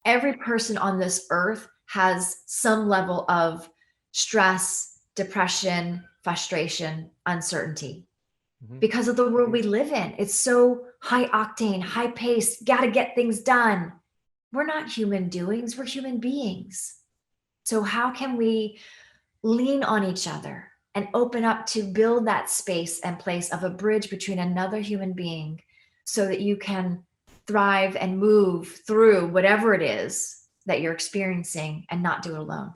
every person on this earth has some level of stress, depression, frustration, uncertainty because of the world we live in. It's so high octane, high paced, got to get things done. We're not human doings, we're human beings. So, how can we lean on each other and open up to build that space and place of a bridge between another human being so that you can thrive and move through whatever it is that you're experiencing and not do it alone?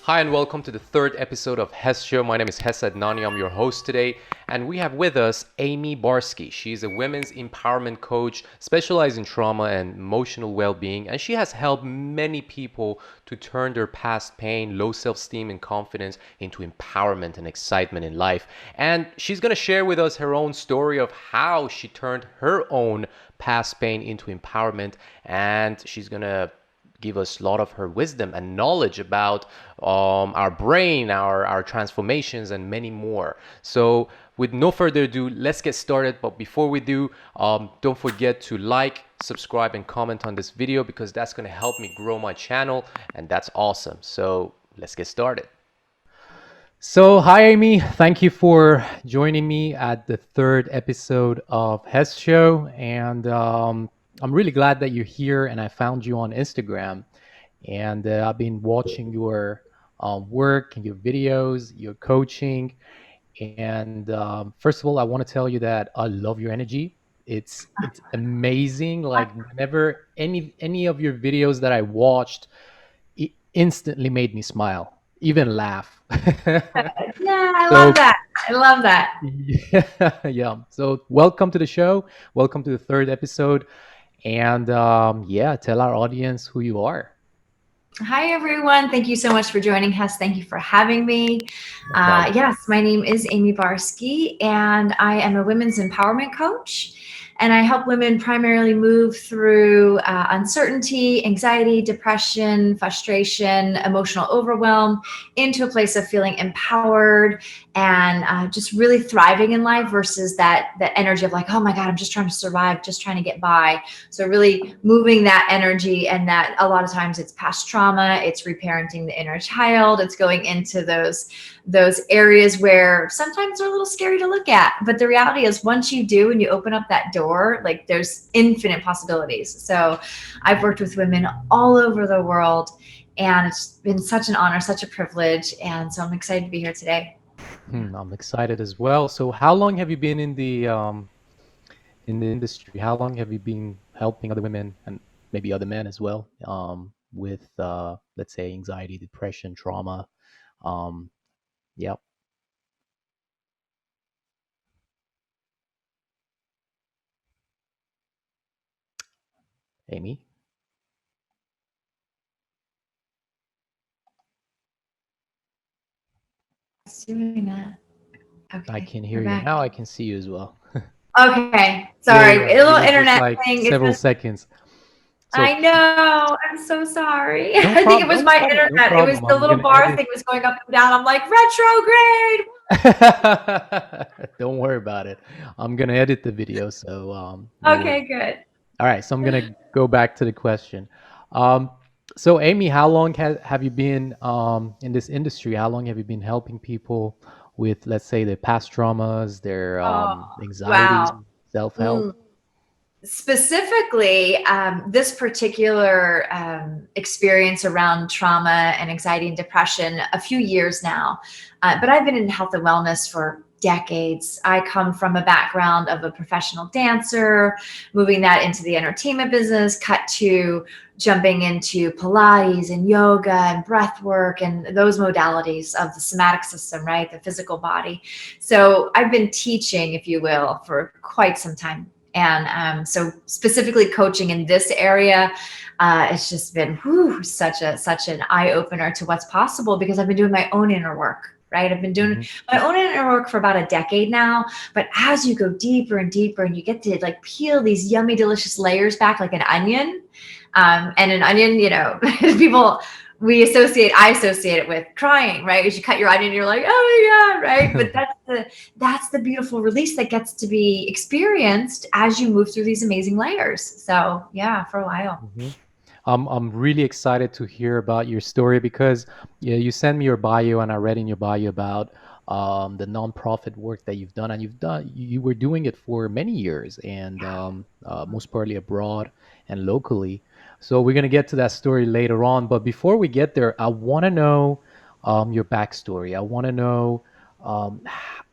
Hi and welcome to the third episode of Hess Show. My name is Hess Adnani. I'm your host today, and we have with us Amie Barsky. She's a women's empowerment coach specialized in trauma and emotional well-being, and she has helped many people to turn their past pain, low self-esteem, and confidence into empowerment and excitement in life. And she's going to share with us her own story of how she turned her own past pain into empowerment, and she's going to give us a lot of her wisdom and knowledge about our brain, our transformations, and many more. So with no further ado, let's get started. But before we do, don't forget to like, subscribe, and comment on this video because that's going to help me grow my channel, and that's awesome. So let's get started. So hi Amie, thank you for joining me at the third episode of Hess Show, and I'm really glad that you're here, and I found you on Instagram, and I've been watching your work and your videos, your coaching, and first of all, I want to tell you that I love your energy. It's amazing. Like whenever any of your videos that I watched, it instantly made me smile, even laugh. Yeah, I So love that. I love that. yeah. So welcome to the show. Welcome to the third episode. And yeah, tell our audience who you are. Hi, everyone. Thank you so much for joining us. Thank you for having me. No problem. Yes, my name is Amie Barsky, and I am a women's empowerment coach. And I help women primarily move through uncertainty, anxiety, depression, frustration, emotional overwhelm into a place of feeling empowered and just really thriving in life versus that energy of like, oh my God, I'm just trying to survive, just trying to get by. So really moving that energy, and that a lot of times it's past trauma, it's reparenting the inner child, it's going into those areas where sometimes they're a little scary to look at. But the reality is once you do and you open up that door, like there's infinite possibilities. So I've worked with women all over the world, and it's been such an honor, such a privilege. And so I'm excited to be here today. I'm excited as well. So how long have you been in the industry? How long have you been helping other women and maybe other men as well with let's say anxiety, depression, trauma? Um, yeah, Amie, It's doing that. I Okay, can we're hear you back. now. I can see you as well. Okay, Yeah, sorry, yeah. a It little was just internet like thing. It's several been, seconds. So I know. I'm so sorry. no I think it problem, was no my problem, no internet. It was problem. the I'm little gonna bar edit. thing was going up and down. I'm like, retrograde. Don't worry about it. I'm gonna edit the video, so no Okay, worries. good. All right, so I'm gonna go back to the question. Um, so Amie, how long have you been in this industry? How long have you been helping people with, let's say, their past traumas, their Oh, anxiety, wow. self-help? Mm. Specifically, this particular experience around trauma and anxiety and depression, a few years now. But I've been in health and wellness for decades. I come from a background of a professional dancer, moving that into the entertainment business, cut to jumping into Pilates and yoga and breath work and those modalities of the somatic system, right? The physical body. So I've been teaching, if you will, for quite some time. And so specifically coaching in this area, it's just been such an eye opener to what's possible because I've been doing my own inner work. Right. I've been doing Hmm. my own inner work for about a decade now. But as you go deeper and deeper and you get to like peel these yummy, delicious layers back like an onion, and an onion, people I associate it with crying, right? As you cut your onion, and you're like, oh my God, right? But that's the beautiful release that gets to be experienced as you move through these amazing layers. So yeah, for a while. Mhm. I'm really excited to hear about your story because yeah, you sent me your bio and I read in your bio about the nonprofit work that you've done, and you were doing it for many years, and most partly abroad and locally. So we're gonna get to that story later on, but before we get there, I want to know your backstory. I want to know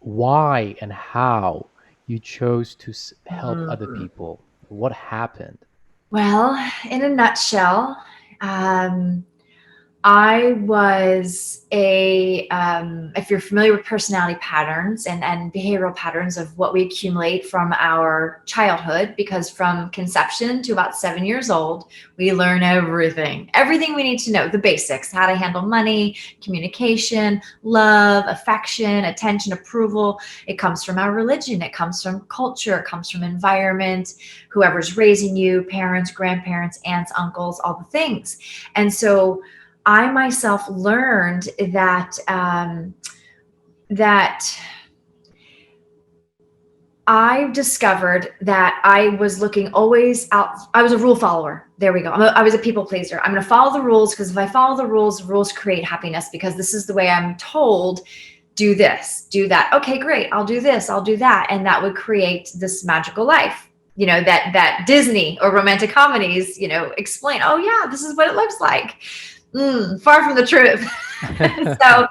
why and how you chose to help other Mm. people. What happened? Well, in a nutshell, um, I was if you're familiar with personality patterns and behavioral patterns of what we accumulate from our childhood, because from conception to about 7 years old, we learn everything we need to know, the basics, how to handle money, communication, love, affection, attention, approval. It comes from our religion. It comes from culture. It comes from environment, whoever's raising you, parents, grandparents, aunts, uncles, all the things. And so I myself learned that I discovered that I was looking always out. I was a rule follower. There we go. I was a people pleaser. I'm going to follow the rules because if I follow the rules create happiness because this is the way I'm told. Do this, do that. Okay, great. I'll do this. I'll do that, and that would create this magical life. That Disney or romantic comedies, explain. Oh yeah, this is what it looks like. Far from the truth. So,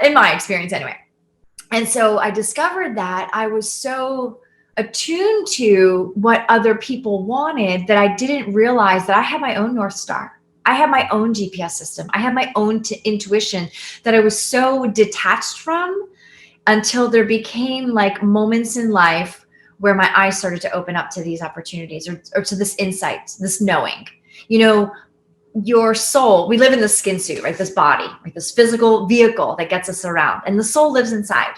in my experience, anyway. And so I discovered that I was so attuned to what other people wanted that I didn't realize that I had my own North Star. I had my own GPS system. I had my own intuition that I was so detached from until there became like moments in life where my eyes started to open up to these opportunities or to this insight, this knowing. You know, your soul, we live in this skin suit, right? This body, right? This physical vehicle that gets us around, and the soul lives inside.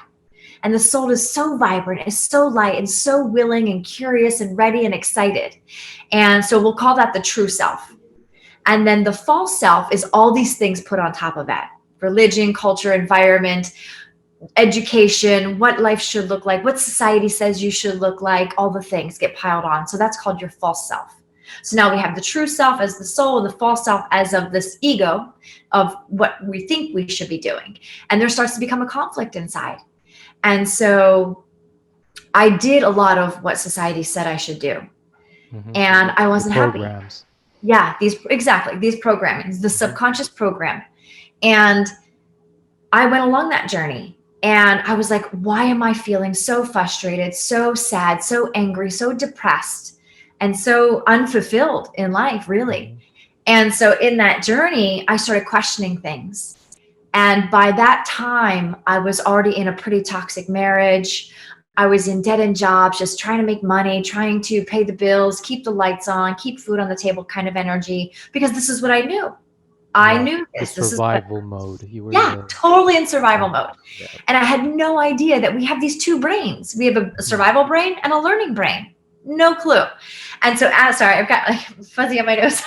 And the soul is so vibrant, is so light, and so willing and curious and ready and excited. And so we'll call that the true self. And then the false self is all these things put on top of that: religion, culture, environment, education, what life should look like, what society says you should look like, all the things get piled on. So that's called your false self. So now we have the true self as the soul and the false self as of this ego of what we think we should be doing. And there starts to become a conflict inside. And so I did a lot of what society said I should do. Mhm. And I The wasn't happy. programs. Yeah, these programming, the Mhm. subconscious program. And I went along that journey and I was like, why am I feeling so frustrated, so sad, so angry, so depressed, and so unfulfilled in life, really? Mhm. And so in that journey, I started questioning things. And by that time, I was already in a pretty toxic marriage. I was in dead end jobs, just trying to make money, trying to pay the bills, keep the lights on, keep food on the table kind of energy, because this is what I knew. I Yeah, knew the this. This is what, survival mode. You were in yeah, the totally in survival yeah, mode. yeah. And I had no idea that we have these two brains. We have a Mhm. survival brain and a learning brain. No clue. And so sorry, I've got like fuzzy on my nose.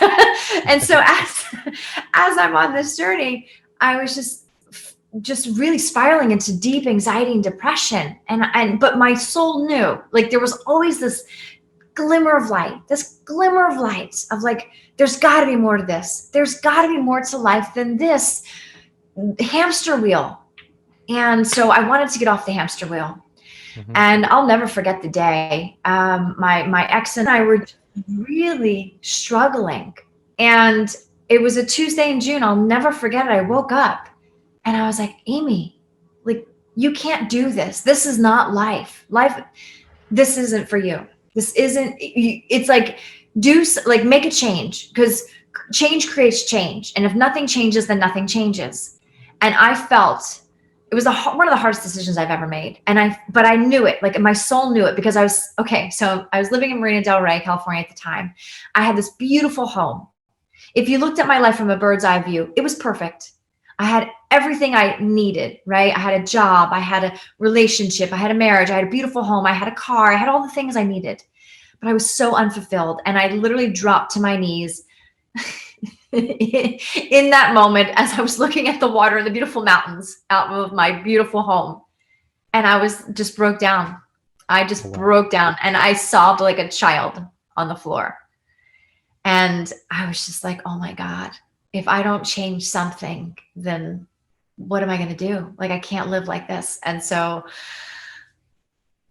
And so as I'm on this journey, I was just really spiraling into deep anxiety and depression. But my soul knew, like, there was always this glimmer of light of like, there's got to be more to this. There's got to be more to life than this hamster wheel. And so I wanted to get off the hamster wheel. Mhm. And I'll never forget the day. My ex and I were really struggling. And it was a Tuesday in June. I'll never forget it. I woke up and I was like, Amie, like, you can't do this. This is not life. This isn't for you. This isn't, it's like, make a change, because change creates change. And if nothing changes, then nothing changes. And I felt it was one of the hardest decisions I've ever made. But I knew it, like my soul knew it, because so I was living in Marina Del Rey, California at the time. I had this beautiful home. If you looked at my life from a bird's eye view, it was perfect. I had everything I needed, right? I had a job, I had a relationship, I had a marriage, I had a beautiful home, I had a car, I had all the things I needed. But I was so unfulfilled. And I literally dropped to my knees in that moment, as I was looking at the water and the beautiful mountains out of my beautiful home, and I was just broke down. I Oh, just wow. broke down and I sobbed like a child on the floor. And I was just like, oh my God, if I don't change something, then what am I going to do? Like, I can't live like this. And so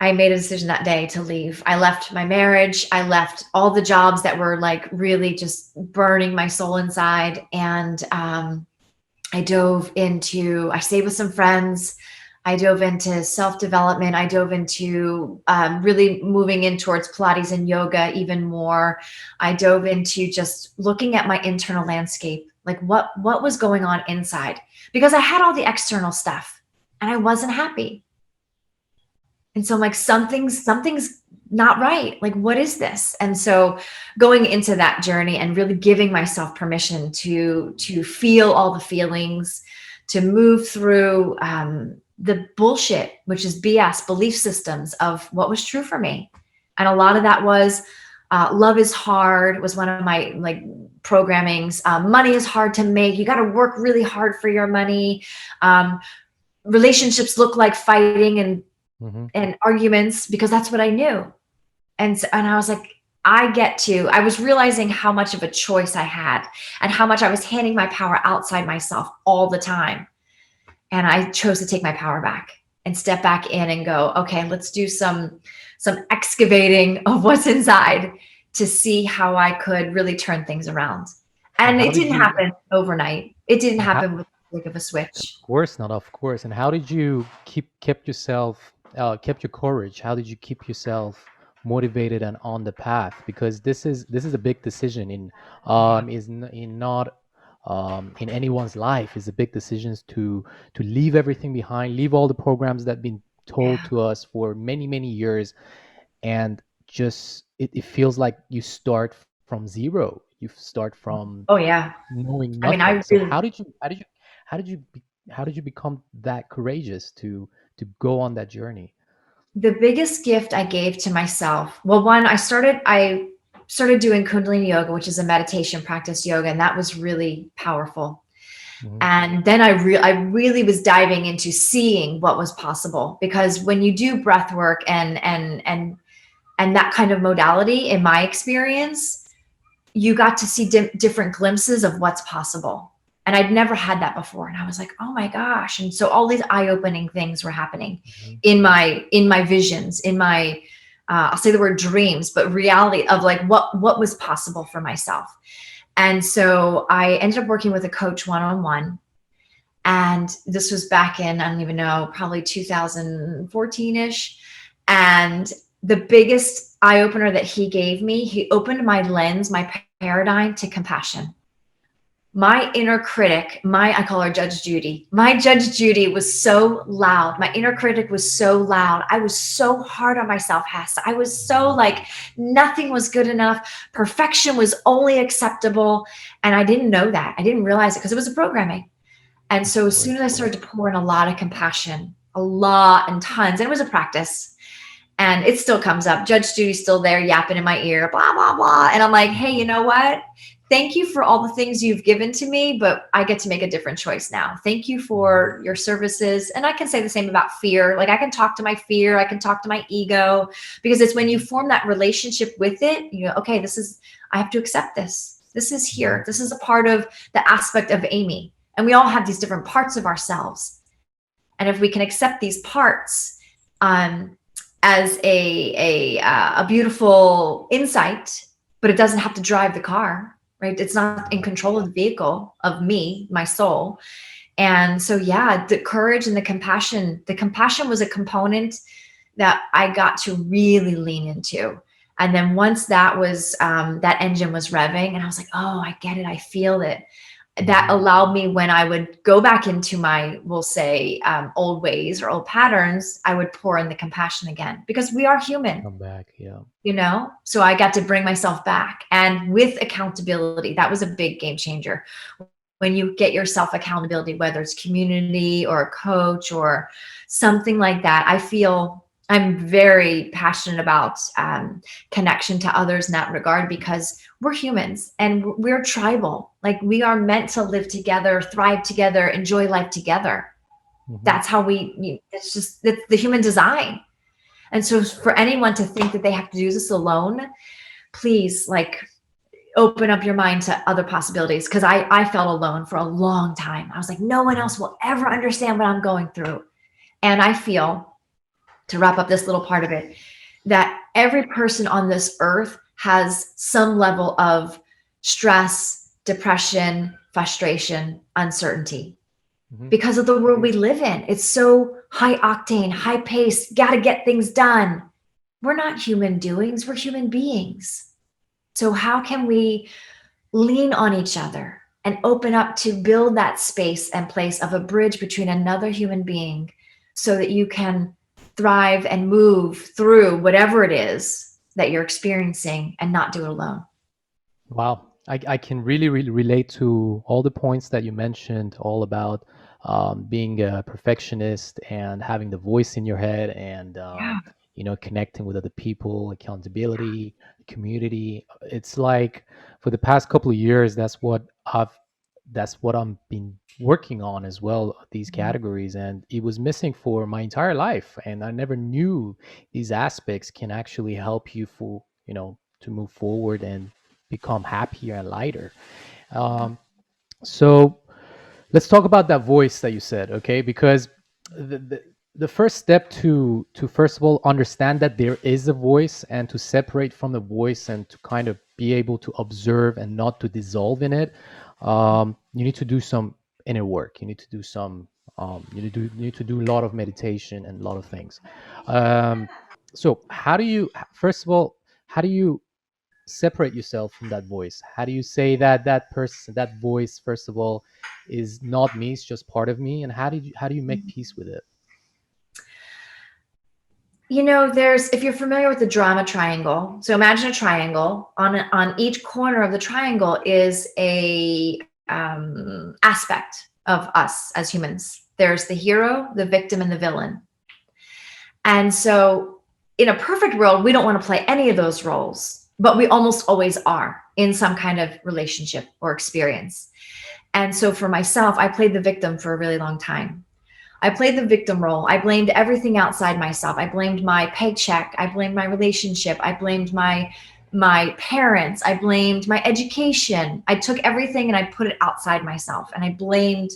I made a decision that day to leave. I left my marriage. I left all the jobs that were like really just burning my soul inside. And I stayed with some friends. I dove into self-development. I dove into really moving in towards Pilates and yoga even more. I dove into just looking at my internal landscape, like what was going on inside, because I had all the external stuff and I wasn't happy. And so I'm like, something's not right. Like, what is this? And so going into that journey and really giving myself permission to feel all the feelings, to move through the bullshit, which is BS belief systems of what was true for me. And a lot of that was love is hard was one of my like programmings. Money is hard to make. You got to work really hard for your money. Relationships look like fighting Mm-hmm. and arguments, because that's what I knew. And I was like, I was realizing how much of a choice I had and how much I was handing my power outside myself all the time. And I chose to take my power back and step back in and go, okay, let's do some excavating of what's inside to see how I could really turn things around. And And how it did didn't you, happen overnight. It didn't how, happen with the click of a of switch. course not, of course. And how did you kept yourself, kept your courage? How did you keep yourself motivated and on the path? Because this is a big decision Yeah. in not in anyone's life. Is a big decisions to leave everything behind, leave all the programs that been told Yeah. to us for many years, and just it feels like you start from zero. You start from Oh yeah. knowing I mean, nothing. I So really how did you become that courageous to go on that journey? the biggest gift I gave to myself, well, one, I started doing Kundalini yoga, which is a meditation practice yoga, and that was really powerful. Hmm. And then I really was diving into seeing what was possible, because when you do breath work and that kind of modality, in my experience, you got to see different glimpses of what's possible. And I'd never had that before. And I was like, oh my gosh. And so all these eye-opening things were happening Hmm. in my visions, in my I'll say the word dreams, but reality of like what was possible for myself. And so I ended up working with a coach one-on-one. And this was back in, I don't even know, probably 2014-ish. And the biggest eye opener that he gave me, he opened my lens, my paradigm to compassion. My inner critic, I call her Judge Judy. My Judge Judy was so loud. My inner critic was so loud. I was so hard on myself, Hess. I was so like nothing was good enough. Perfection was only acceptable. And I didn't know that. I didn't realize it because it was a programming. And Of so as soon as course, I yeah. started to pour in a lot of compassion, a lot and tons, and it was a practice, and it still comes up. Judge Judy's still there yapping in my ear, blah, blah, blah. And I'm like, hey, you Mhm. know what? Thank you for all the things you've given to me, but I get to make a different choice now. Thank you Mhm. for your services. And I can say the same about fear. Like, I can talk to my fear, I can talk to my ego, because it's when you Mhm. form that relationship with it, you know, okay, I have to accept this. This is Mhm. here. This is a part of the aspect of Amie. And we all have these different parts of ourselves. And if we can accept these parts, um, as a beautiful insight, but it doesn't have to drive the car, right? It's not in Mhm. control of the vehicle of me, my soul. And so, yeah, the courage and the compassion was a component that I got to really lean into. And then once that engine was revving, and I was like, oh, I get it. I feel it. That Mhm. allowed me, when I would go back into my, we'll say, old ways or old patterns, I would pour in the compassion again, because we are human, Come back, yeah. So I got to bring myself back, and with accountability, that was a big game changer. When you get yourself accountability, whether it's community or a coach or something like that, I feel I'm very passionate about connection to others in that regard, because we're humans and we're tribal. Like, we are meant to live together, thrive together, enjoy life together. Hmm. That's how it's the human design. And so for anyone to think that they have to do this alone, please, like, open up your mind to other possibilities. Because I felt alone for a long time. I was like, no one else will ever understand what I'm going through. And I feel, to wrap up this little part of it, that every person on this earth has some level of stress, depression, frustration, uncertainty, Hmm. because of the world we live in. It's so high octane, high paced, got to get things done. We're not human doings, we're human beings. So, how can we lean on each other and open up to build that space and place of a bridge between another human being, so that you can thrive and move through whatever it is that you're experiencing and not do it alone? Wow. I can really, really relate to all the points that you mentioned, all about being a perfectionist and having the voice in your head and, Yeah. connecting with other people, accountability, community. It's like for the past couple of years, that's what I'm been working on as well, these categories. And it was missing for my entire life. And I never knew these aspects can actually help you to move forward and become happier and lighter. Um, so let's talk about that voice that you said, okay? Because the first step to first of all understand that there is a voice and to separate from the voice and to kind of be able to observe and not to dissolve in it, you need to do some inner work. You need to do some you need to do a lot of meditation and a lot of things. Um, so how do you first of all how do you separate yourself from that voice? How do you say that that person, that voice, first of all, is not me, it's just part of me? And how do you make peace with it? There's, if you're familiar with the drama triangle, so imagine a triangle. On each corner of the triangle is a aspect of us as humans. There's the hero, the victim, and the villain. And so, in a perfect world, we don't want to play any of those roles, but we almost always are in some kind of relationship or experience. And so, for myself, I played the victim for a really long time. I played the victim role. I blamed everything outside myself. I blamed my paycheck. I blamed my relationship. I blamed my parents. I blamed my education. I took everything and I put it outside myself, and I blamed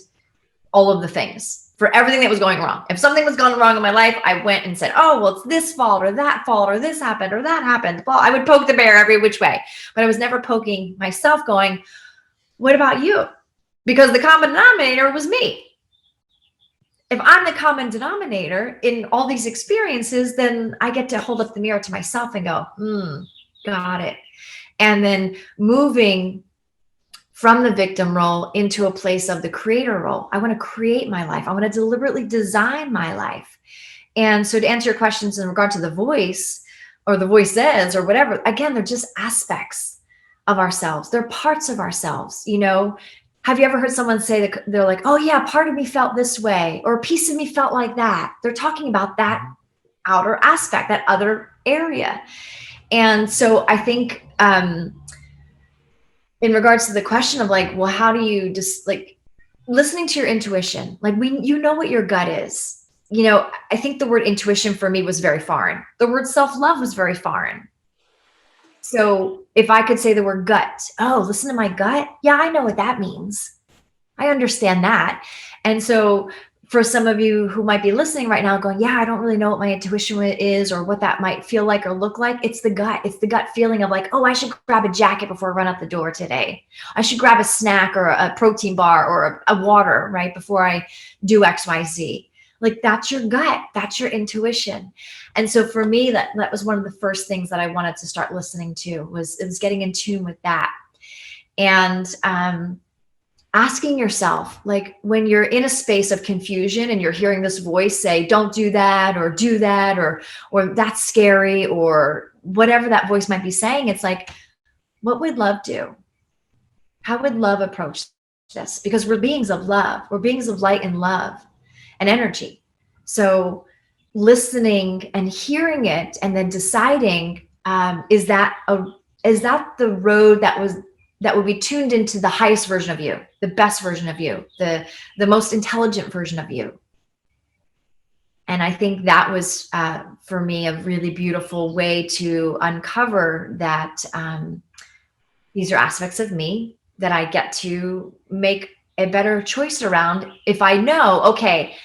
all of the things for everything that was going wrong. If something was going wrong in my life, I went and said, oh, well, it's this fault or that fault or this happened or that happened. Well, I would poke the bear every which way, but I was never poking myself, going, what about you? Because the common denominator was me. If I'm the common denominator in all these experiences, then I get to hold up the mirror to myself and go, got it. And then moving from the victim role into a place of the creator role. I want to create my life. I want to deliberately design my life. And so, to answer your questions in regard to the voice or the voices or whatever, again, they're just aspects of ourselves. They're parts of ourselves. Have you ever heard someone say that they're like, oh yeah, part of me felt this way, or a piece of me felt like that? They're talking about that Mhm. outer aspect, that other area. And so I think, in regards to the question of, like, well, how do you just, like, listening to your intuition, like, what your gut is. I think the word intuition for me was very foreign. The word self-love was very foreign. So if I could say the word gut, oh, listen to my gut. Yeah, I know what that means. I understand that. And so, for some of you who might be listening right now going, yeah, I don't really know what my intuition is or what that might feel like or look like. It's the gut. It's the gut feeling of, like, oh, I should grab a jacket before I run out the door today. I should grab a snack or a protein bar or a water right before I do XYZ. Like, that's your gut. That's your intuition. And so for me, that was one of the first things that I wanted to start listening to, was getting in tune with that. And asking yourself, like, when you're in a space of confusion and you're hearing this voice say, don't do that or do that, or that's scary, or whatever that voice might be saying, it's like, what would love do? How would love approach this? Because we're beings of love. We're beings of light and love and energy. So, listening and hearing it and then deciding, is that the road that would be tuned into the highest version of you, the best version of you, the most intelligent version of you. And I think that was, for me, a really beautiful way to uncover that, these are aspects of me that I get to make a better choice around. If I know, okay,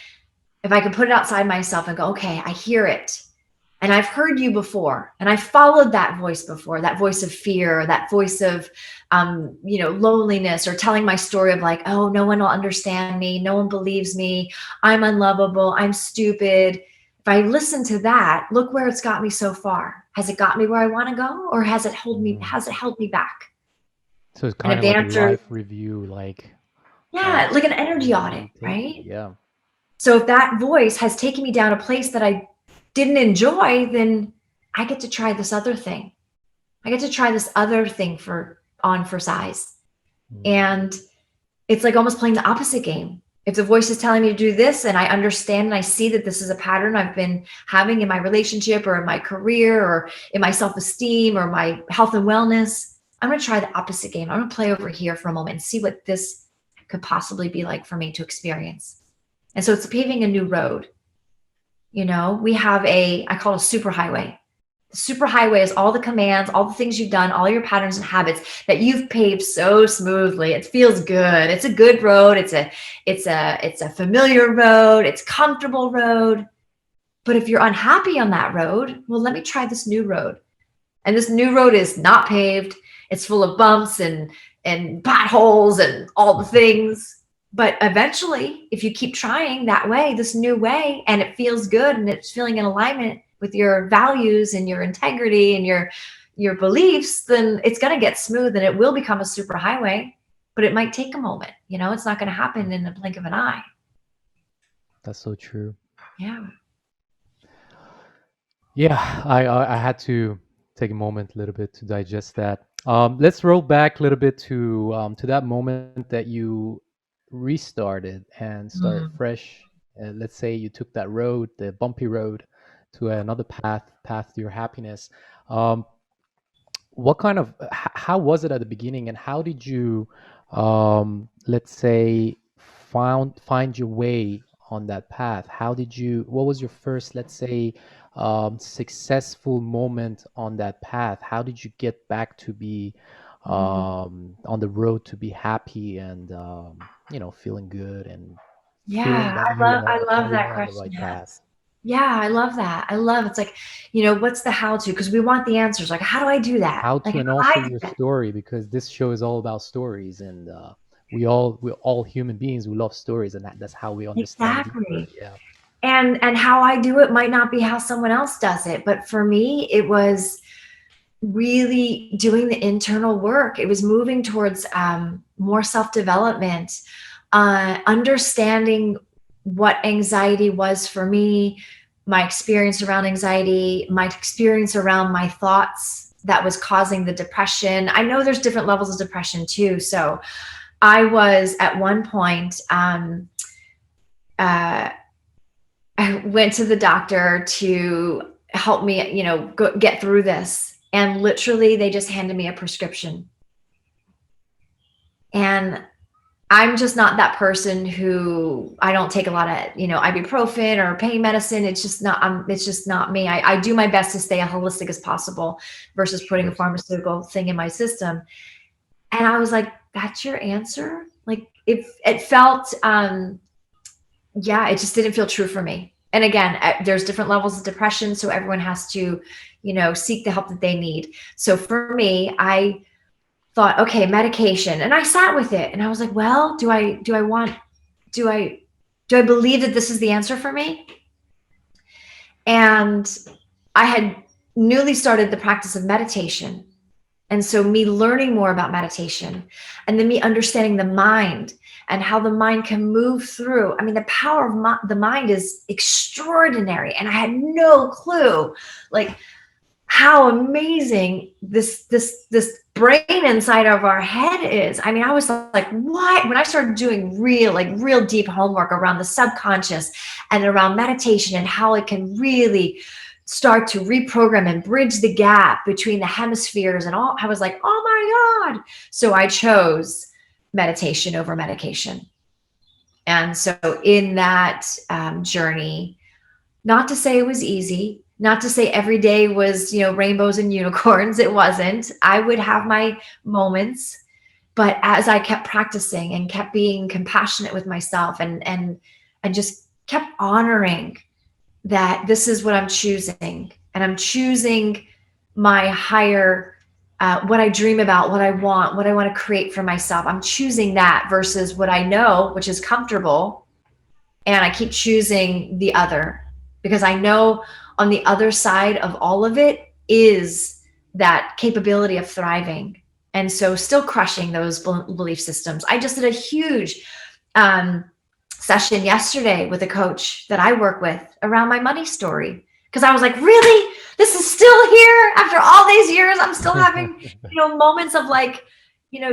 if I can put it outside myself and go, okay, I hear it. And I've heard you before, and I followed that voice before, that voice of fear, that voice of, loneliness, or telling my story of like, oh, no one will understand me. No one believes me. I'm unlovable. I'm stupid. If I listen to that, look where it's got me so far. Has it got me where I want to go, or has it held me back? So it's And kind if of the like a answer, life review, yeah, like an energy you audit, take. right? Yeah. So if that voice has taken me down a place that I didn't enjoy, then I get to try this other thing. I get to try this other thing for size. And it's like almost playing the opposite game. If the voice is telling me to do this and I understand and I see that this is a pattern I've been having in my relationship or in my career or in my self-esteem or my health and wellness, I'm going to try the opposite game. I'm going to play over here for a moment and see what this could possibly be like for me to experience. And so it's paving a new road. We have I call it a super highway. The super highway is all the commands, all the things you've done, all your patterns and habits that you've paved so smoothly. It feels good. It's a good road. It's a familiar road. It's comfortable road. But if you're unhappy on that road, well, let me try this new road. And this new road is not paved. It's full of bumps and potholes and all the things. But eventually, if you keep trying that way, this new way, and it feels good and it's feeling in alignment with your values and your integrity and your beliefs, then it's going to get smooth and it will become a super highway. But it might take a moment. It's not going to happen in the blink of an eye. That's so true. Yeah. Yeah, I had to take a moment a little bit to digest that. Let's roll back a little bit to that moment that you restarted and started Mm. fresh. Let's say you took that road, the bumpy road, to another path to your happiness. Um, what kind of how was it at the beginning, and how did you, let's say, find your way on that path? How did you, what was your first, let's say, successful moment on that path? How did you get back to be Mm. on the road to be happy and feeling good and feeling Yeah, that I love you that are on the question, right path? Hess. Yeah, I love that. I love it's like, what's the how to? Because we want the answers. Like, how do I do that? How Like, to, how and do I also do your that? story, because this show is all about stories, and we're all human beings. We love stories, and that's how we understand deeper. Exactly. Yeah. And how I do it might not be how someone else does it, but for me, it was really doing the internal work. It was moving towards, more self-development, understanding what anxiety was for me, my experience around anxiety, my experience around my thoughts that was causing the depression. I know there's different levels of depression too. So I was at one point, uh, I went to the doctor to help me, get through this. And literally, they just handed me a prescription. And I'm just not that person who, I don't take a lot of, ibuprofen or pain medicine. It's just not me. I do my best to stay as holistic as possible versus Of putting a course. pharmaceutical thing in my system. And I was like, that's your answer? Like, if it felt, yeah, it just didn't feel true for me. And again, there's different levels of depression, so everyone has to, seek the help that they need. So for me, I thought, okay, medication, and I sat with it, and I was like, well, do I do I believe that this is the answer for me? And I had newly started the practice of meditation. And so, me learning more about meditation and then me understanding the mind and how the mind can move through. I mean, the power of the mind is extraordinary. And I had no clue, like, how amazing this brain inside of our head is. I mean, I was like, what? When I started doing real deep homework around the subconscious and around meditation and how it can really start to reprogram and bridge the gap between the hemispheres and all, I was like, oh my God. So I chose meditation over medication. And so in that journey, not to say it was easy, not to say every day was, rainbows and unicorns. It wasn't. I would have my moments, but as I kept practicing and kept being compassionate with myself and just kept honoring that this is what I'm choosing, and I'm choosing my higher, what I dream about, what I want to create for myself. I'm choosing that versus what I know, which is comfortable, and I keep choosing the other because I know on the other side of all of it is that capability of thriving. And so still crushing those belief systems. I just did a huge um, session yesterday with a coach that I work with around my money story because I was like, really? This is still here after all these years. I'm still having, moments of like,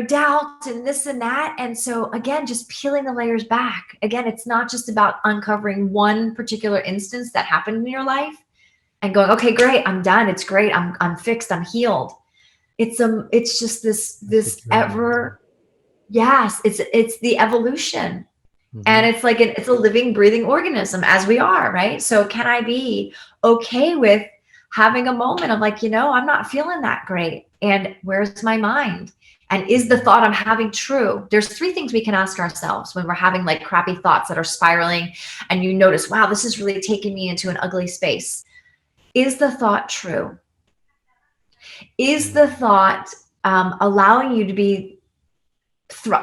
doubt and this and that. And so again, just peeling the layers back. Again, it's not just about uncovering one particular instance that happened in your life and going, okay, great, I'm done. It's great. I'm fixed. I'm healed. It's just That's a this journey. ever, yes, it's the evolution. And Hmm. it's like it's a living, breathing organism as we are, right? So can I be okay with having a moment of like, I'm not feeling that great. And where's my mind? And is the thought I'm having true? There's three things we can ask ourselves when we're having like crappy thoughts that are spiraling and you notice, wow, this is really taking me into an ugly space. Is the thought true? Is the thought allowing you to be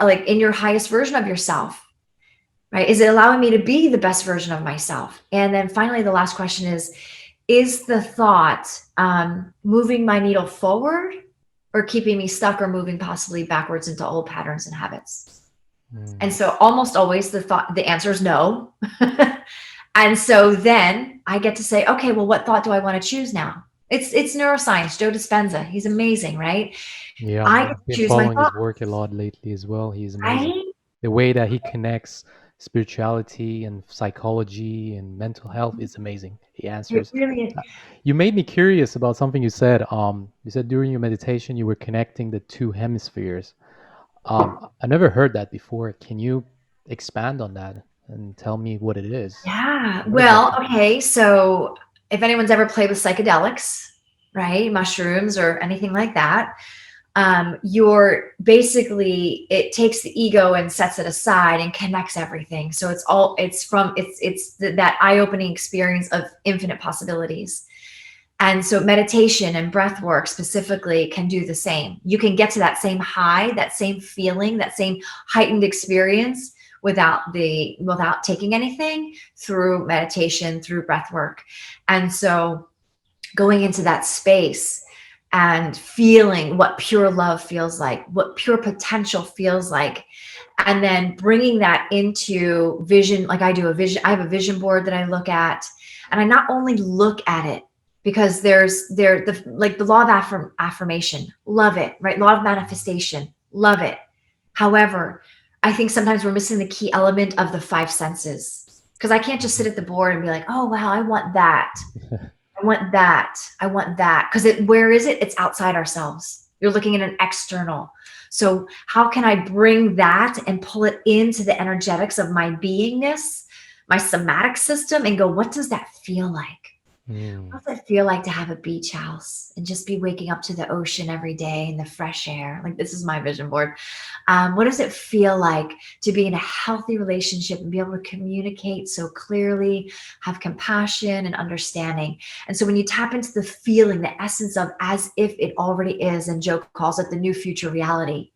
like in your highest version of yourself? Right? Is it allowing me to be the best version of myself? And then finally, the last question is the thought moving my needle forward or keeping me stuck or moving possibly backwards into old patterns and habits? And Mm. so almost always the answer is no. And so then I get to say, okay, well, what thought do I want to choose now? It's neuroscience, Joe Dispenza. He's amazing, right? Yeah, I get I've to been choose my following his thought, work a lot lately as well. He's amazing. right? The way that he connects spirituality and psychology and mental health is amazing. He It answers. really is. Uh, You made me curious about something you said. You said during your meditation you were connecting the two hemispheres. I never heard that before. Can you expand on that and tell me what it is? Yeah. What Well, exactly? okay. So if anyone's ever played with psychedelics, right, mushrooms or anything like that, you're basically, it takes the ego and sets it aside and connects everything. So that eye-opening experience of infinite possibilities. And so meditation and breath work specifically can do the same. You can get to that same high, that same feeling, that same heightened experience without taking anything through meditation, through breath work. And so going into that space and feeling what pure love feels like, what pure potential feels like, and then bringing that into vision. Like I have a vision board that I look at, and I not only look at it because the law of affirmation, love it, right? Law of manifestation, love it. However, I think sometimes we're missing the key element of the five senses, because I can't just sit Mhm. at the board and be like, oh wow, I want that. I want that. I want that. Because where is it? It's outside ourselves. You're looking at an external. So, how can I bring that and pull it into the energetics of my beingness, my somatic system, and go, what does that feel like? Mm. What does it feel like to have a beach house and just be waking up to the ocean every day and the fresh air? Like, this is my vision board. What does it feel like to be in a healthy relationship and be able to communicate so clearly, have compassion and understanding? And so when you tap into the feeling, the essence of as if it already is, and Joe calls it the new future reality,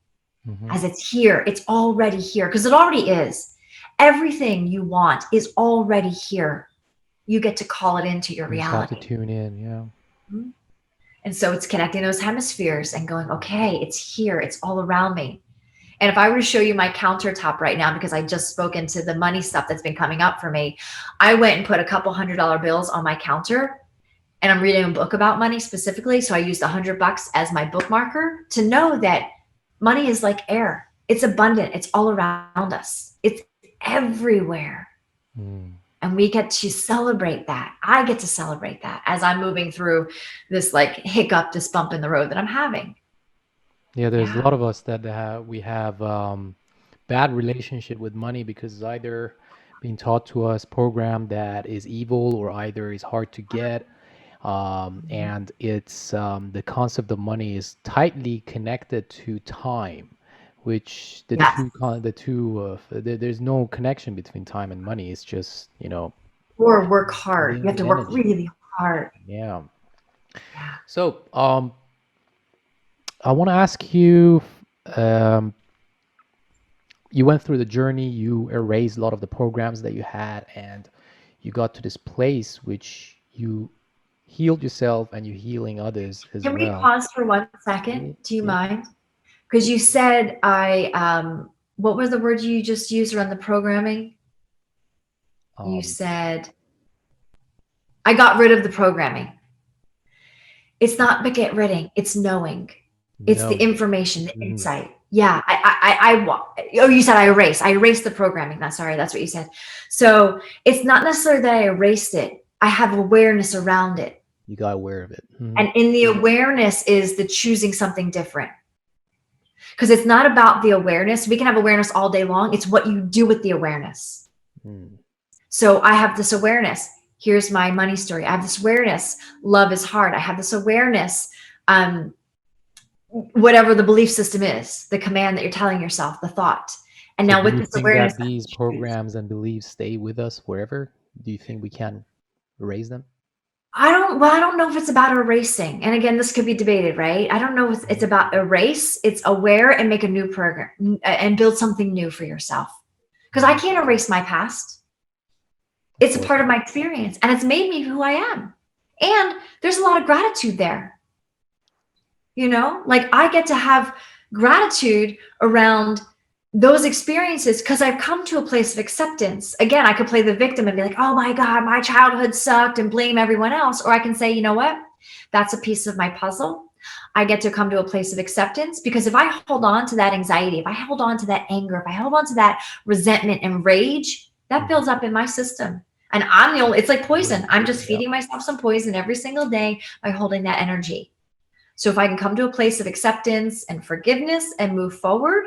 Hmm. as it's here, it's already here because it already is. Everything you want is already here. You get to call it into your You just have to reality. tune in. Yeah. Mhm. And so it's connecting those hemispheres and going, okay, it's here, it's all around me. And if I were to show you my countertop right now, because I just spoken to the money stuff that's been coming up for me, I went and put a couple $100 bills on my counter. and I'm reading a book about money specifically, so I used $100 as my bookmarker to know that money is like air. It's abundant. It's all around us. It's everywhere. Mm. And we get to celebrate that. I get to celebrate that as I'm moving through this like hiccup, this bump in the road that I'm having. Yeah, there's a Yeah. lot of us that we have bad relationship with money because it's either being taught to us program that is evil or either is hard to get. And it's the concept of money is tightly connected to time, which Yes. there's no connection between time and money. It's just, Or work hard. You feelings have of to work energy. really hard. Yeah. Yeah. So, I want to ask you, um, you went through the journey, you erased a lot of the programs that you had, and you got to this place which you healed yourself and you're healing others as Can we well. pause for 1 second? Yeah, Do you yeah. mind? Because you said what was the word you just used around the programming? You Um, said, I got rid of the programming. It's not but get ridding, it's knowing. It's the Knowing. information, the Hmm. insight. Yeah, oh, you said I erased. I erased the programming. That's sorry, that's what you said. So it's not necessarily that I erased it. I have awareness around it. You got aware of it. Hmm. And in the awareness is the choosing something different. Because it's not about the awareness. We can have awareness all day long. It's what you do with the awareness. Mm. So I have this awareness. Here's my money story. I have this awareness. Love is hard. I have this awareness. Whatever the belief system is, the command that you're telling yourself, the thought. And So now do with you this think awareness, that I these choose. programs and beliefs stay with us forever? Do you think we can erase them? I don't know if it's about erasing. And again, this could be debated, right? I don't know if it's Mhm. about erase. It's aware and make a new program and build something new for yourself. Because I Mm. can't erase my past. Of It's a course part of not. my experience and it's made me who I am. And there's a lot of gratitude there. Like I get to have gratitude around those experiences because I've come to a place of acceptance. Again, I could play the victim and be like, oh my God, my childhood sucked and blame everyone else. Or I can say, you know what? That's a piece of my puzzle. I get to come to a place of acceptance because if I hold on to that anxiety, if I hold on to that anger, if I hold on to that resentment and rage, that Mhm. builds up in my system. And I'm the only, it's like poison. Absolutely. I'm just Yeah. feeding myself some poison every single day by holding that energy. So if I can come to a place of acceptance and forgiveness and move forward,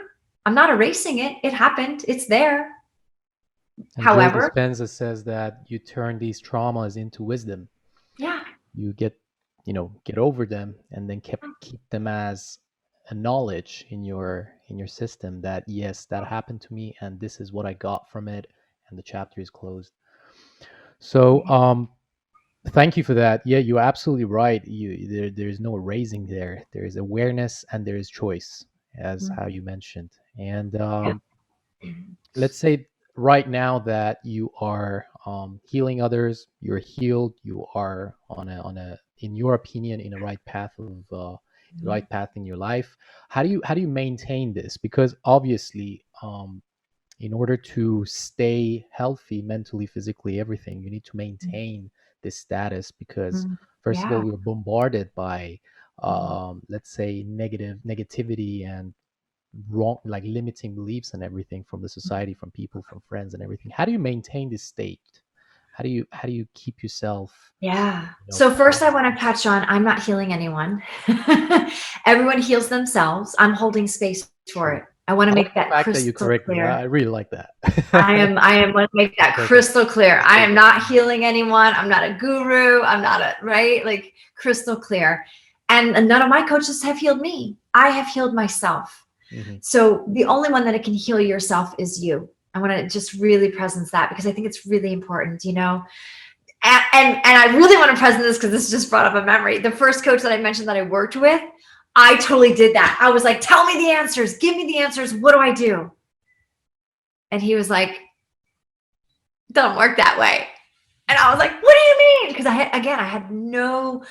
I'm not erasing it. It happened. It's there. And Joe However, Dispenza says that you turn these traumas into wisdom. yeah. You get over them and then keep them as a knowledge in your system that yes, that happened to me and this is what I got from it, and the chapter is closed. So, thank you for that. Yeah, you're absolutely right. There's no erasing there. There is awareness and there is choice, as how you mentioned. And Yeah. let's say right now that you are healing others, you're healed, you are in your opinion, in the right path of the right path in your life. How do you maintain this? Because obviously, in order to stay healthy mentally, physically, everything, you need to maintain this status because first of all, Yeah. we're bombarded by let's say negativity and wrong, like limiting beliefs and everything from the society, from people, from friends and everything. How do you maintain this state? How do you keep yourself, Yeah. So first I calm? want to touch on I'm not healing anyone. Everyone heals themselves. I'm holding space for True. it. I want to I like make the that fact that you crystal correct me. clear. I really like that. I am want to make that Take it. crystal clear. I'll I take am it. not healing anyone. I'm not a guru. I'm not a right, like crystal clear. And none of my coaches have healed me. I have healed myself. Hmm. So the only one that can heal yourself is you. I want to just really presence that because I think it's really important, and I really want to present this because this just brought up a memory. The first coach that I mentioned that I worked with, I totally did that. I was like, tell me the answers. Give me the answers. What do I do? And he was like, don't work that way. And I was like, what do you mean? Because I had no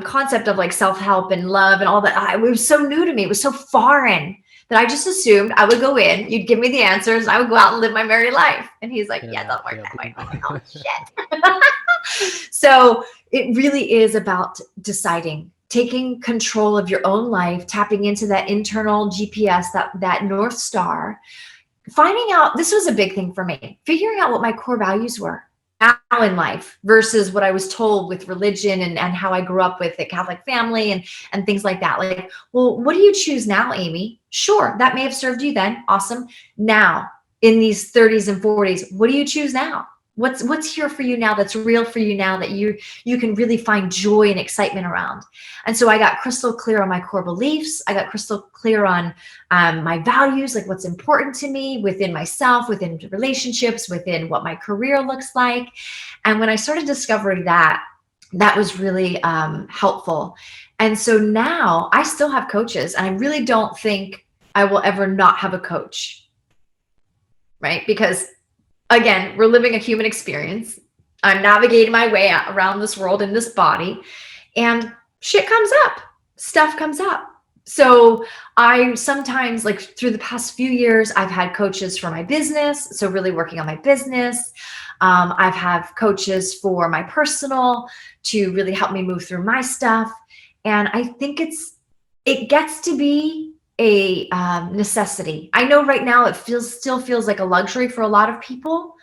concept of like self-help and love and all that. It was so new to me. It was so foreign that I just assumed I would go in, you'd give me the answers, I would go out and live my merry life. And he's like, yeah, it doesn't work that way. I'm like, oh shit. So it really is about deciding, taking control of your own life, tapping into that internal GPS, that North Star, finding out, this was a big thing for me, figuring out what my core values were now in life versus what I was told with religion and how I grew up with a Catholic family and things like that. Like, well, what do you choose now, Amie? Sure, that may have served you then. Awesome. Now, in these 30s and 40s, what do you choose now? What's here for you now, that's real for you now, that you can really find joy and excitement around? And so I got crystal clear on my core beliefs. I got crystal clear on my values, like what's important to me within myself, within relationships, within what my career looks like. And when I started discovering that, that was really helpful. And so now I still have coaches, and I really don't think I will ever not have a coach, right? Because again, we're living a human experience. I'm navigating my way around this world in this body, and shit comes up, stuff comes up. So I sometimes, like through the past few years, I've had coaches for my business. So really working on my business. I've had coaches for my personal to really help me move through my stuff. And I think it gets to be a necessity. I know right now it still feels like a luxury for a lot of people,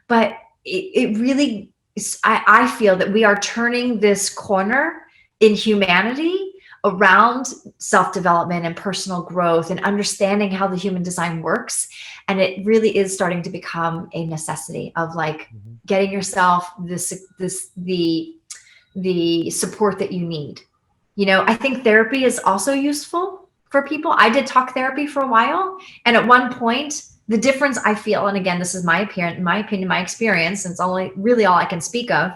but it really is, I feel that we are turning this corner in humanity around self-development and personal growth and understanding how the human design works. And it really is starting to become a necessity of like getting yourself the support that you need. You know, I think therapy is also useful for people. I did talk therapy for a while. And at one point, the difference I feel, and again, this is my opinion, my experience, and it's only really all I can speak of.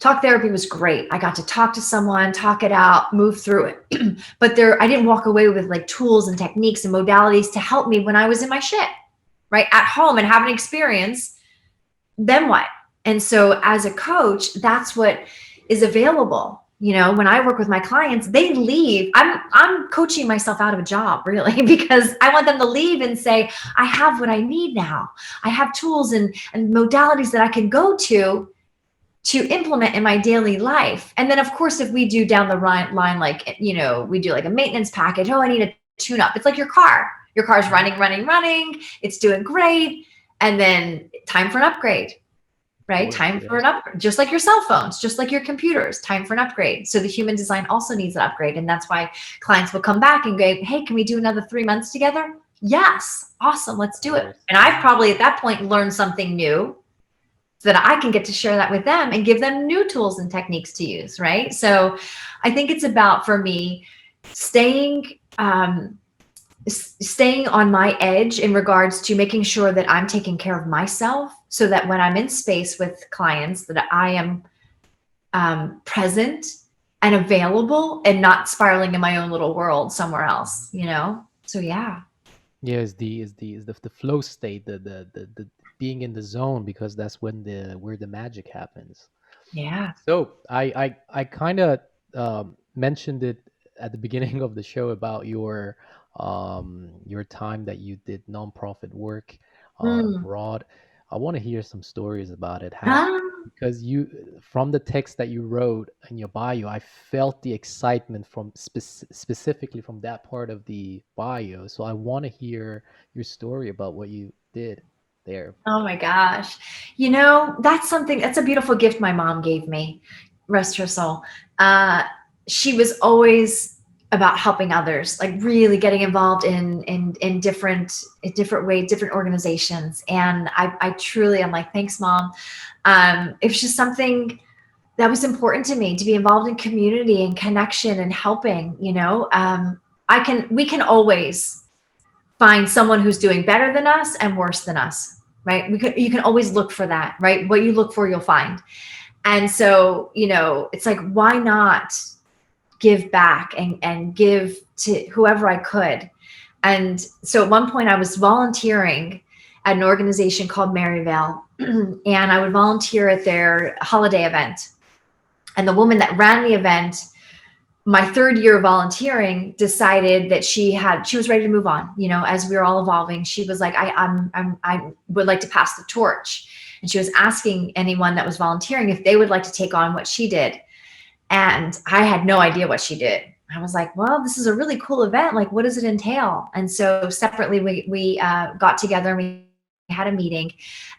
Talk therapy was great. I got to talk to someone, talk it out, move through it. But I didn't walk away with like tools and techniques and modalities to help me when I was in my shit, right? At home and have an experience. Then what? And so as a coach, that's what is available. You know, when I work with my clients, they leave. I'm coaching myself out of a job, really, because I want them to leave and say, I have what I need now. I have tools and modalities that I can go to implement in my daily life. And then of course, if we do down the line, like, you know, we do like a maintenance package. Oh, I need a tune up. It's like your car's running. It's doing great. And then time for an upgrade. Right? Time for an upgrade, just like your cell phones, just like your computers, time for an upgrade. So the human design also needs an upgrade. And that's why clients will come back and go, hey, can we do another 3 months together? Yes. Awesome. Let's do it. And I've probably at that point learned something new so that I can get to share that with them and give them new tools and techniques to use. Right. So I think it's about, for me, staying on my edge in regards to making sure that I'm taking care of myself, so that when I'm in space with clients, that I am present and available and not spiraling in my own little world somewhere else, you know? So yeah. Yeah, is the flow state, the being in the zone, because that's when where the magic happens. Yeah. So I kind of mentioned it at the beginning of the show about your time that you did nonprofit work abroad. I want to hear some stories about it. Because from the text that you wrote in your bio, I felt the excitement from specifically from that part of the bio. So I want to hear your story about what you did there. Oh my gosh. You know, that's a beautiful gift my mom gave me. Rest her soul. She was always about helping others, like really getting involved in different ways, different organizations. And I truly, I'm like, thanks, Mom. It was just something that was important to me, to be involved in community and connection and helping, you know. We can always find someone who's doing better than us and worse than us, right? You can always look for that, right? What you look for, you'll find. And so, you know, it's like, why not give back and give to whoever I could? And so at one point I was volunteering at an organization called Maryvale, and I would volunteer at their holiday event. And the woman that ran the event my third year of volunteering, decided that she was ready to move on. As we were all evolving, she was like, I would like to pass the torch. And she was asking anyone that was volunteering if they would like to take on what she did. And I had no idea what she did. I was like, well, this is a really cool event. Like, what does it entail? And so separately, we got together and we had a meeting,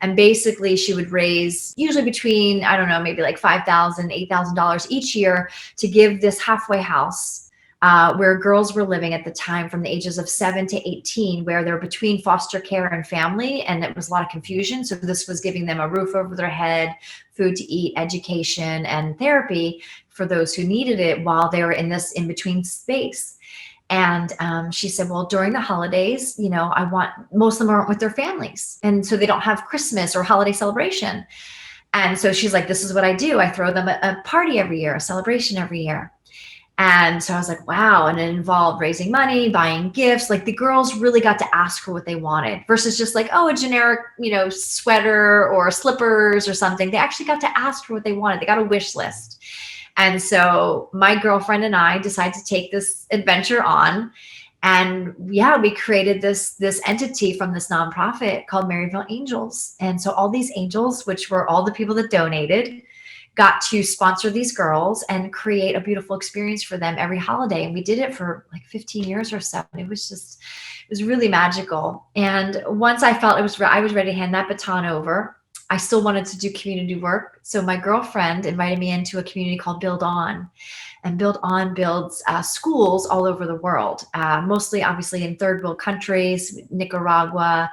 and basically she would raise usually between, I don't know, maybe like $5,000, $8,000 each year to give this halfway house where girls were living at the time from the ages of 7 to 18, where they're between foster care and family. And it was a lot of confusion. So this was giving them a roof over their head, food to eat, education, and therapy for those who needed it while they were in this in between space. And she said, well, during the holidays, I want, most of them aren't with their families. And so they don't have Christmas or holiday celebration. And so she's like, this is what I do. I throw them a party every year, a celebration every year. And so I was like, wow. And it involved raising money, buying gifts. Like, the girls really got to ask for what they wanted versus just like, oh, a generic, sweater or slippers or something. They actually got to ask for what they wanted. They got a wish list. And so my girlfriend and I decided to take this adventure on. And yeah, we created this entity from this nonprofit called Maryvale Angels. And so all these angels, which were all the people that donated, got to sponsor these girls and create a beautiful experience for them every holiday. And we did it for like 15 years or so. And it was really magical. And once I felt I was ready to hand that baton over, I still wanted to do community work. So my girlfriend invited me into a community called Build On. And Build On builds schools all over the world, mostly obviously in third world countries, Nicaragua,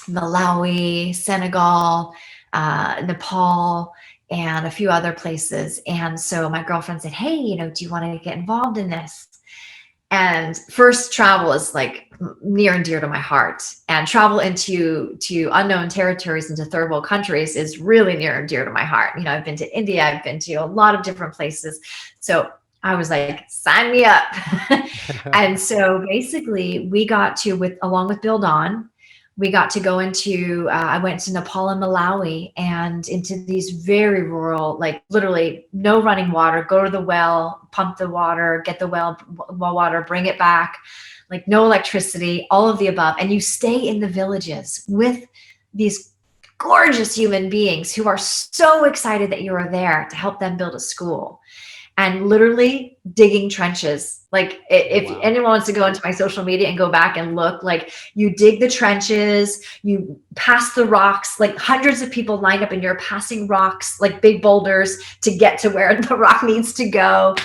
Malawi, Senegal, Nepal, and a few other places. And so my girlfriend said, hey, do you want to get involved in this? And first, travel is like near and dear to my heart. And travel into unknown territories, into third world countries, is really near and dear to my heart. I've been to India, I've been to a lot of different places. So I was like, sign me up. And so basically we got to, along with Build On, we got to go into, I went to Nepal and Malawi and into these very rural, like literally no running water, go to the well, pump the water, get the well water, bring it back, like no electricity, all of the above. And you stay in the villages with these gorgeous human beings who are so excited that you are there to help them build a school. And literally digging trenches. Like, if Wow. anyone wants to go into my social media and go back and look, like, you dig the trenches, you pass the rocks, like hundreds of people lined up and you're passing rocks, like big boulders, to get to where the rock needs to go.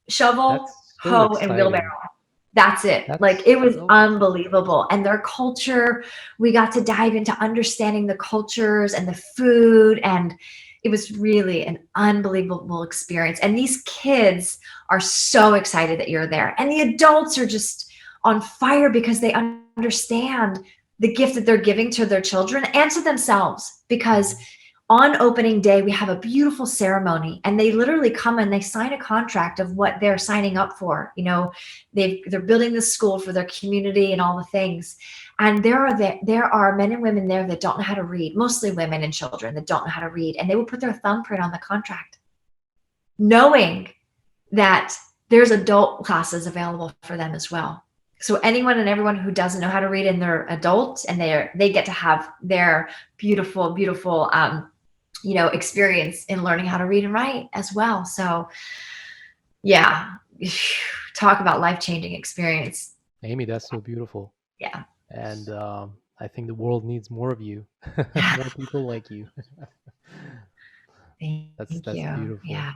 Shovel, That's so hoe, and wheelbarrow. exciting. That's it. Like, That's it was so unbelievable. And their culture, we got to dive into understanding the cultures and the food. And it was really an unbelievable experience. And these kids are so excited that you're there. And the adults are just on fire because they understand the gift that they're giving to their children and to themselves. Because on opening day, we have a beautiful ceremony, and they literally come and they sign a contract of what they're signing up for. They're building this school for their community and all the things. And there are men and women there that don't know how to read, mostly women and children that don't know how to read. And they will put their thumbprint on the contract, knowing that there's adult classes available for them as well. So anyone and everyone who doesn't know how to read and they're adults, and they get to have their beautiful, beautiful, experience in learning how to read and write as well. So yeah, talk about life-changing experience. Amie, that's so beautiful. Yeah. And I think the world needs more of you, more people like you. That's Thank you. beautiful. Yeah.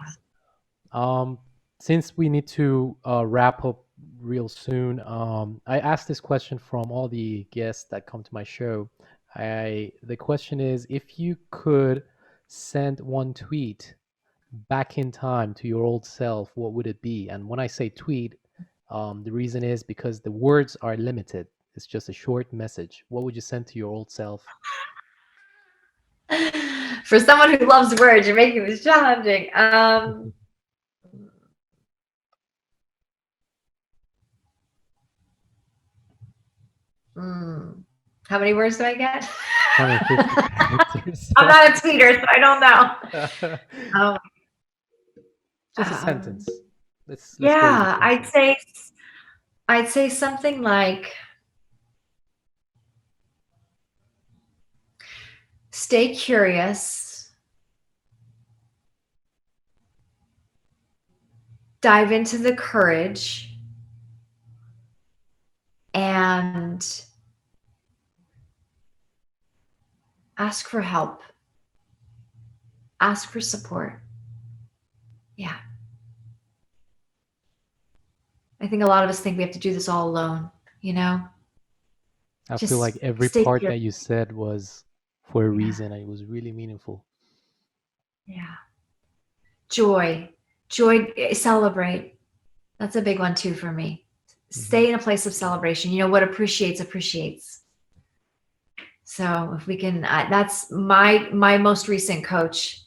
Um, since we need to wrap up real soon, I asked this question from all the guests that come to my show. The question is, if you could send one tweet back in time to your old self, what would it be? And when I say tweet, the reason is because the words are limited. It's just a short message. What would you send to your old self? For someone who loves words, you're making this challenging. How many words do I get? 150 characters. I'm not a tweeter, so I don't know. Just a sentence. Let's go with a Yeah, sentence. I'd say something like, stay curious, dive into the courage, and ask for help. Ask for support. Yeah. I think a lot of us think we have to do this all alone, you know? I feel like Just every stay part curious. that you said was for a Yeah. reason, and it was really meaningful. Yeah. Joy, celebrate. That's a big one too for me. Stay in a place of celebration. You know, what appreciates. So if we can, that's my most recent coach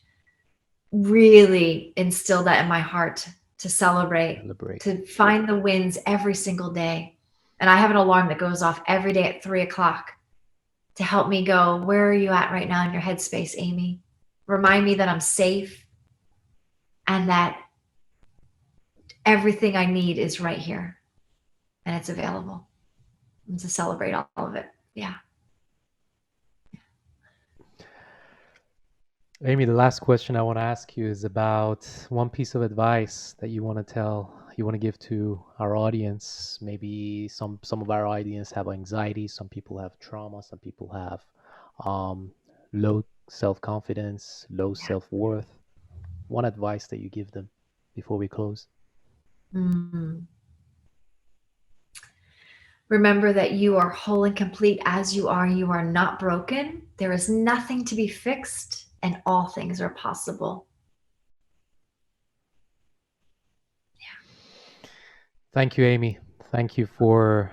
really instilled that in my heart, to celebrate, to find the wins every single day. And I have an alarm that goes off every day at 3:00 to help me go, where are you at right now in your headspace, Amie? Remind me that I'm safe and that everything I need is right here and it's available, and to celebrate all of it. Yeah. Amie, the last question I want to ask you is about one piece of advice that you want to give to our audience. Maybe some of our audience have anxiety, some people have trauma, some people have low self-confidence, low self-worth. One advice that you give them before we close. Mm. Remember that you are whole and complete as you are. You are not broken. There is nothing to be fixed, and all things are possible. Thank you, Amie. Thank you for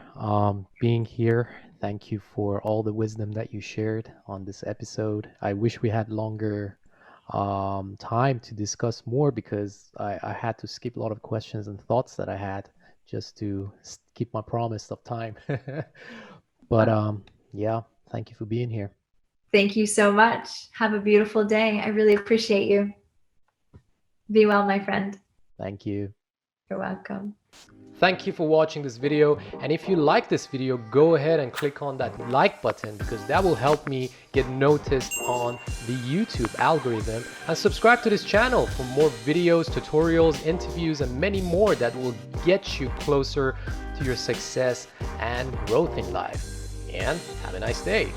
being here. Thank you for all the wisdom that you shared on this episode. I wish we had longer time to discuss more, because I had to skip a lot of questions and thoughts that I had just to keep my promise of time. But yeah, thank you for being here. Thank you so much. Have a beautiful day. I really appreciate you. Be well, my friend. Thank you. You're welcome. Thank you for watching this video, and if you like this video, go ahead and click on that like button, because that will help me get noticed on the YouTube algorithm, and subscribe to this channel for more videos, tutorials, interviews, and many more that will get you closer to your success and growth in life. And have a nice day.